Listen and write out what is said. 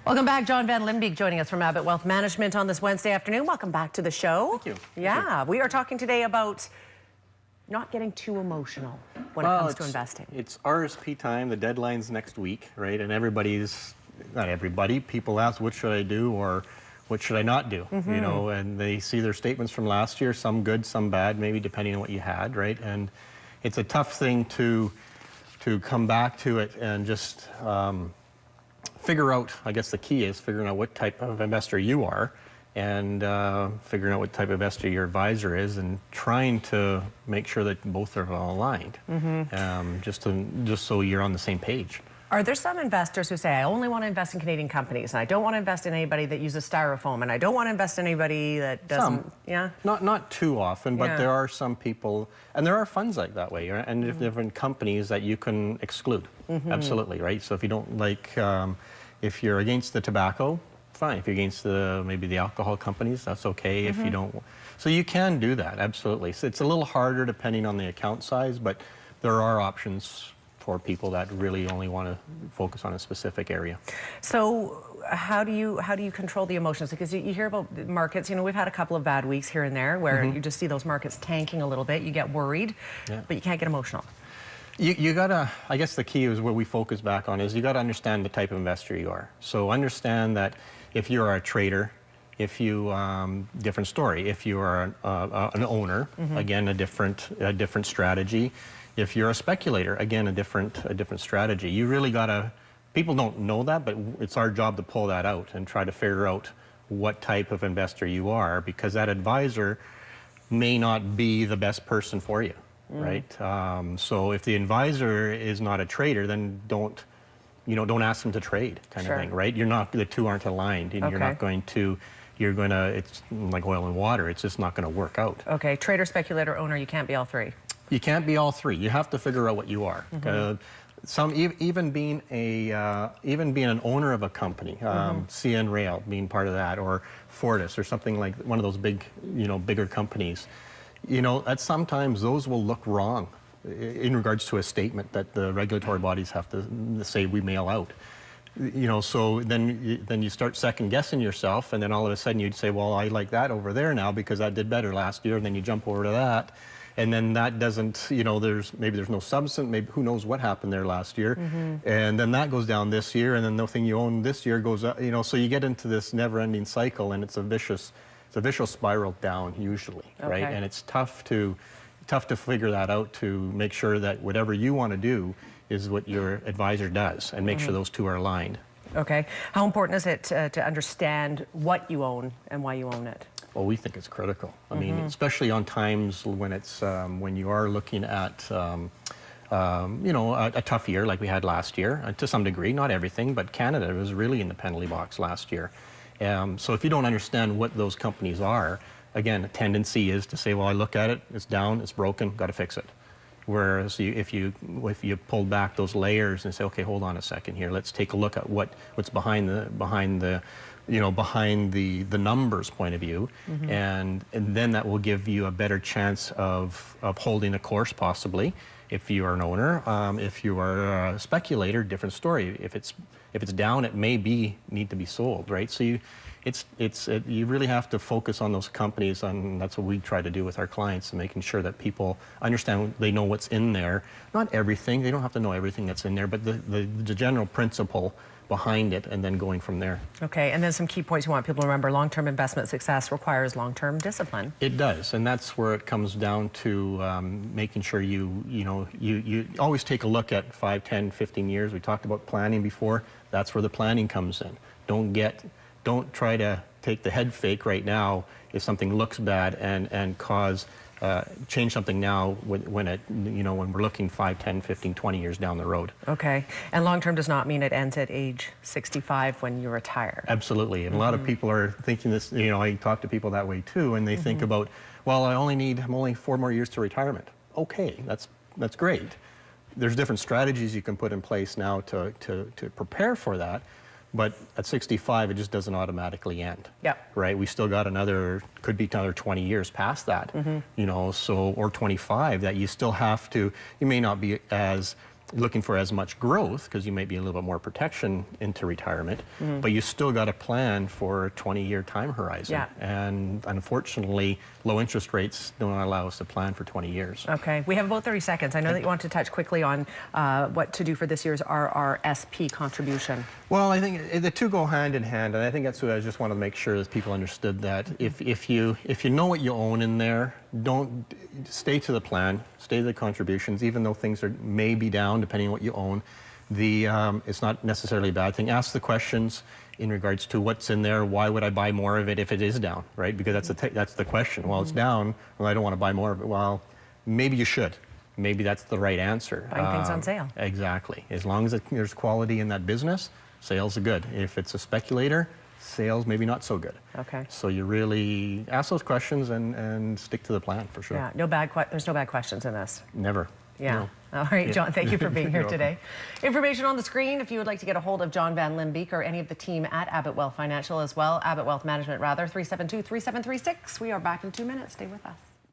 Welcome back. John Van Limbeek joining us from Abbott Wealth Management on this Wednesday afternoon. Welcome back to the show. Thank you. Yeah, we are talking today about not getting too emotional when it comes to investing. It's RSP time. The deadline's next week, right? And not everybody, people ask, what should I do or what should I not do? You know, and they see their statements from last year, some good, some bad, maybe depending on what you had, right? And it's a tough thing to come back to it and just figure out, I guess the key is figuring out what type of investor you are and figuring out what type of investor your advisor is and trying to make sure that both are aligned, just so you're on the same page. Are there some investors who say, I only want to invest in Canadian companies, and I don't want to invest in anybody that uses styrofoam, and I don't want to invest in anybody that doesn't? Some. Yeah? Not too often, but there are some people, and there are funds like that way, right? And different companies that you can exclude. Absolutely, right? So if you don't like, if you're against the tobacco, fine. If you're against maybe the alcohol companies, that's okay. If you don't, so you can do that, absolutely. So it's a little harder depending on the account size, but there are options for people that really only want to focus on a specific area. So how do you control the emotions? Because you hear about the markets, you know, we've had a couple of bad weeks here and there where you just see those markets tanking a little bit, you get worried, but you can't get emotional. You gotta, I guess the key is what we focus back on is you gotta understand the type of investor you are. So understand that if you're a trader, if you, different story. If you are an owner, again, a different strategy. If you're a speculator, again, a different strategy. You really gotta, people don't know that, but it's our job to pull that out and try to figure out what type of investor you are, because that advisor may not be the best person for you, right? So if the advisor is not a trader, then don't ask them to trade, kind of thing, right? The two aren't aligned, and you're not going to, it's like oil and water, it's just not gonna work out. Okay, trader, speculator, owner, you can't be all three. You can't be all three. You have to figure out what you are. Even being an owner of a company, CN Rail being part of that, or Fortis, or something like one of those big, bigger companies. At sometimes those will look wrong in regards to a statement that the regulatory bodies have to say we mail out. So then you start second guessing yourself, and then all of a sudden you'd say, well, I like that over there now because that did better last year, and then you jump over to that. And then that doesn't, maybe there's no substance, maybe who knows what happened there last year. And then that goes down this year, and then the thing you own this year goes up, so you get into this never-ending cycle, and it's a vicious spiral down usually, right? And it's tough to figure that out, to make sure that whatever you want to do is what your advisor does, and make sure those two are aligned. Okay. How important is it to understand what you own and why you own it? Well, we think it's critical. I mean, especially on times when it's when you are looking at a tough year like we had last year, to some degree, not everything, but Canada was really in the penalty box last year. So if you don't understand what those companies are, again, a tendency is to say, well, I look at it, it's down, it's broken, got to fix it. Whereas if you pull back those layers and say, okay, hold on a second here, let's take a look at what's behind the numbers point of view, and then that will give you a better chance of holding a course, possibly. If you are an owner, if you are a speculator, different story. If it's down, it may need to be sold, right? So you really have to focus on those companies, and that's what we try to do with our clients, and making sure that people understand, they know what's in there. Not everything, they don't have to know everything that's in there, but the general principle behind it, and then going from there. Okay, and then some key points you want people to remember. Long-term investment success requires long-term discipline. It does, and that's where it comes down to making sure you always take a look at 5, 10, 15 years. We talked about planning before. That's where the planning comes in. Don't try to take the head fake right now if something looks bad and change something now when we're looking 5, 10, 15, 20 years down the road. Okay, and long-term does not mean it ends at age 65 when you retire. Absolutely, and a lot of people are thinking this, I talk to people that way too, and they think about, well, I'm only 4 more years to retirement. Okay, that's great. There's different strategies you can put in place now to prepare for that. But at 65, it just doesn't automatically end. Yeah. Right? We still got could be another 20 years past that, or 25, that you still have to, you may not be as looking for as much growth because you may be a little bit more protection into retirement, but you still got to plan for a 20-year time horizon. Yeah. And unfortunately, low interest rates don't allow us to plan for 20 years. Okay, we have about 30 seconds. I know that you want to touch quickly on what to do for this year's RRSP contribution. Well, I think the two go hand in hand, and I think that's what I just wanted to make sure that people understood that if you know what you own in there, don't stay to the plan, stay to the contributions, even though things may be down depending on what you own. It's not necessarily a bad thing. Ask the questions in regards to what's in there. Why would I buy more of it if it is down, right? Because that's the question. Well, it's down. Well, I don't want to buy more of it. Well, maybe you should. Maybe that's the right answer. Buying things on sale. Exactly. As long as there's quality in that business, sales are good. If it's a speculator, sales maybe not so good. Okay. So you really ask those questions and stick to the plan for sure. Yeah, there's no bad questions in this. Never. Yeah. No. All right, John, thank you for being here You're today. Information on the screen if you would like to get a hold of John Van Limbeek or any of the team at Abbott Wealth Financial as well, Abbott Wealth Management rather, 372-3736. We are back in 2 minutes. Stay with us.